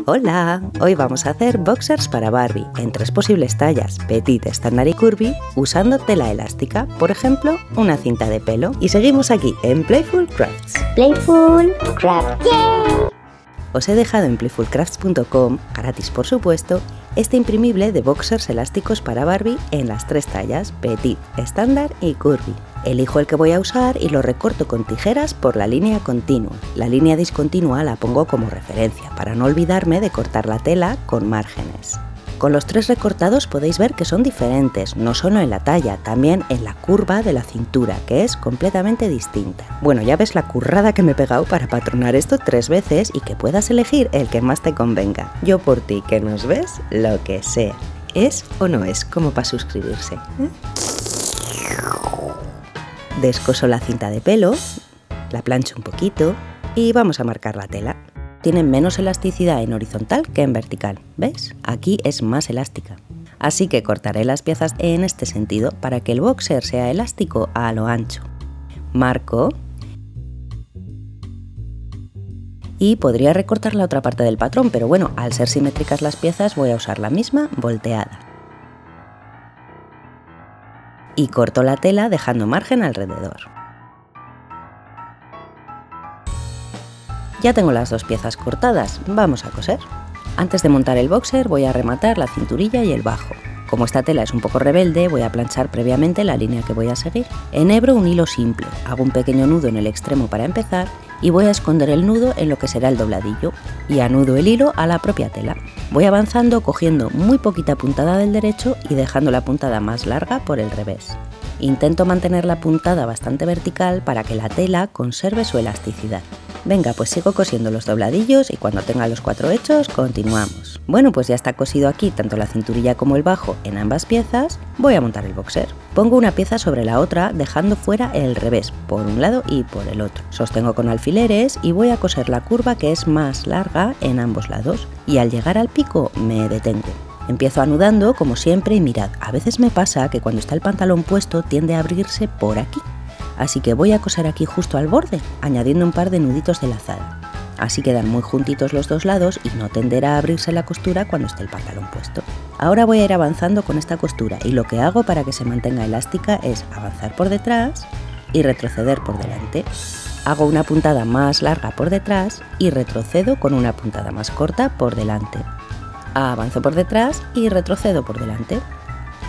Hola, hoy vamos a hacer boxers para Barbie en 3 posibles tallas, petit, estándar y curvy, usando tela elástica, por ejemplo, una cinta de pelo. Y seguimos aquí en Playful Crafts. Playful Craft, ¡yay! Os he dejado en playfulcrafts.com, gratis por supuesto, este imprimible de boxers elásticos para Barbie en las 3 tallas, petit, estándar y curvy. Elijo el que voy a usar y lo recorto con tijeras por la línea continua. La línea discontinua la pongo como referencia para no olvidarme de cortar la tela con márgenes. Con los 3 recortados podéis ver que son diferentes, no solo en la talla, también en la curva de la cintura, que es completamente distinta. Bueno, ya ves la currada que me he pegado para patronar esto 3 veces y que puedas elegir el que más te convenga. Yo por ti, que nos ves, lo que sea. ¿Es o no es como para suscribirse? Descoso la cinta de pelo, la plancho un poquito y vamos a marcar la tela. Tiene menos elasticidad en horizontal que en vertical, ¿ves? Aquí es más elástica. Así que cortaré las piezas en este sentido para que el boxer sea elástico a lo ancho. Marco y podría recortar la otra parte del patrón, pero bueno, al ser simétricas las piezas voy a usar la misma volteada. Y corto la tela dejando margen alrededor. Ya tengo las 2 piezas cortadas, vamos a coser. Antes de montar el boxer voy a rematar la cinturilla y el bajo. Como esta tela es un poco rebelde, voy a planchar previamente la línea que voy a seguir. Enhebro un hilo simple, hago un pequeño nudo en el extremo para empezar y voy a esconder el nudo en lo que será el dobladillo y anudo el hilo a la propia tela. Voy avanzando cogiendo muy poquita puntada del derecho y dejando la puntada más larga por el revés. Intento mantener la puntada bastante vertical para que la tela conserve su elasticidad. Venga, pues sigo cosiendo los dobladillos y cuando tenga los 4 hechos, continuamos. Bueno, pues ya está cosido aquí tanto la cinturilla como el bajo en ambas piezas. Voy a montar el boxer. Pongo una pieza sobre la otra, dejando fuera el revés, por un lado y por el otro. Sostengo con alfileres y voy a coser la curva que es más larga en ambos lados. Y al llegar al pico, me detengo. Empiezo anudando como siempre y mirad, a veces me pasa que cuando está el pantalón puesto tiende a abrirse por aquí. Así que voy a coser aquí justo al borde, añadiendo un par de nuditos de lazada. Así quedan muy juntitos los 2 lados y no tenderá a abrirse la costura cuando esté el pantalón puesto. Ahora voy a ir avanzando con esta costura y lo que hago para que se mantenga elástica es avanzar por detrás y retroceder por delante. Hago una puntada más larga por detrás y retrocedo con una puntada más corta por delante. Avanzo por detrás y retrocedo por delante.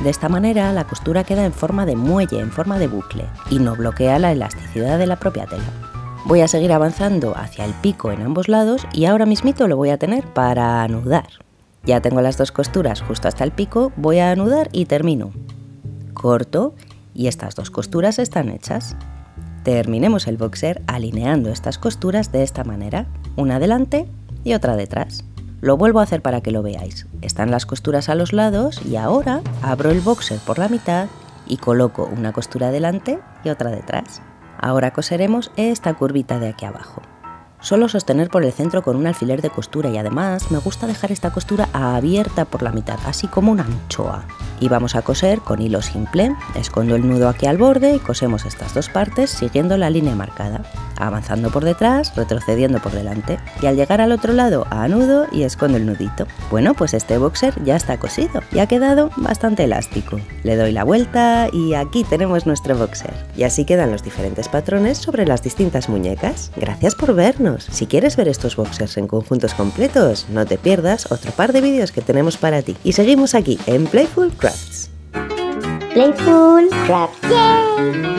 De esta manera la costura queda en forma de muelle, en forma de bucle, y no bloquea la elasticidad de la propia tela. Voy a seguir avanzando hacia el pico en ambos lados y ahora mismito lo voy a tener para anudar. Ya tengo las 2 costuras justo hasta el pico, voy a anudar y termino. Corto y estas 2 costuras están hechas. Terminemos el boxer alineando estas costuras de esta manera, una delante y otra detrás. Lo vuelvo a hacer para que lo veáis. Están las costuras a los lados y ahora abro el boxer por la mitad y coloco una costura delante y otra detrás. Ahora coseremos esta curvita de aquí abajo. Suelo sostener por el centro con un alfiler de costura y además me gusta dejar esta costura abierta por la mitad, así como una anchoa. Y vamos a coser con hilo simple. Escondo el nudo aquí al borde y cosemos estas 2 partes siguiendo la línea marcada, avanzando por detrás, retrocediendo por delante y al llegar al otro lado anudo y escondo el nudito. Bueno, pues este boxer ya está cosido y ha quedado bastante elástico. Le doy la vuelta y aquí tenemos nuestro boxer. Y así quedan los diferentes patrones sobre las distintas muñecas. Gracias por vernos. Si quieres ver estos boxers en conjuntos completos, no te pierdas otro par de vídeos que tenemos para ti. Y seguimos aquí en Playful Crafts. Playful Craft, ¡yay!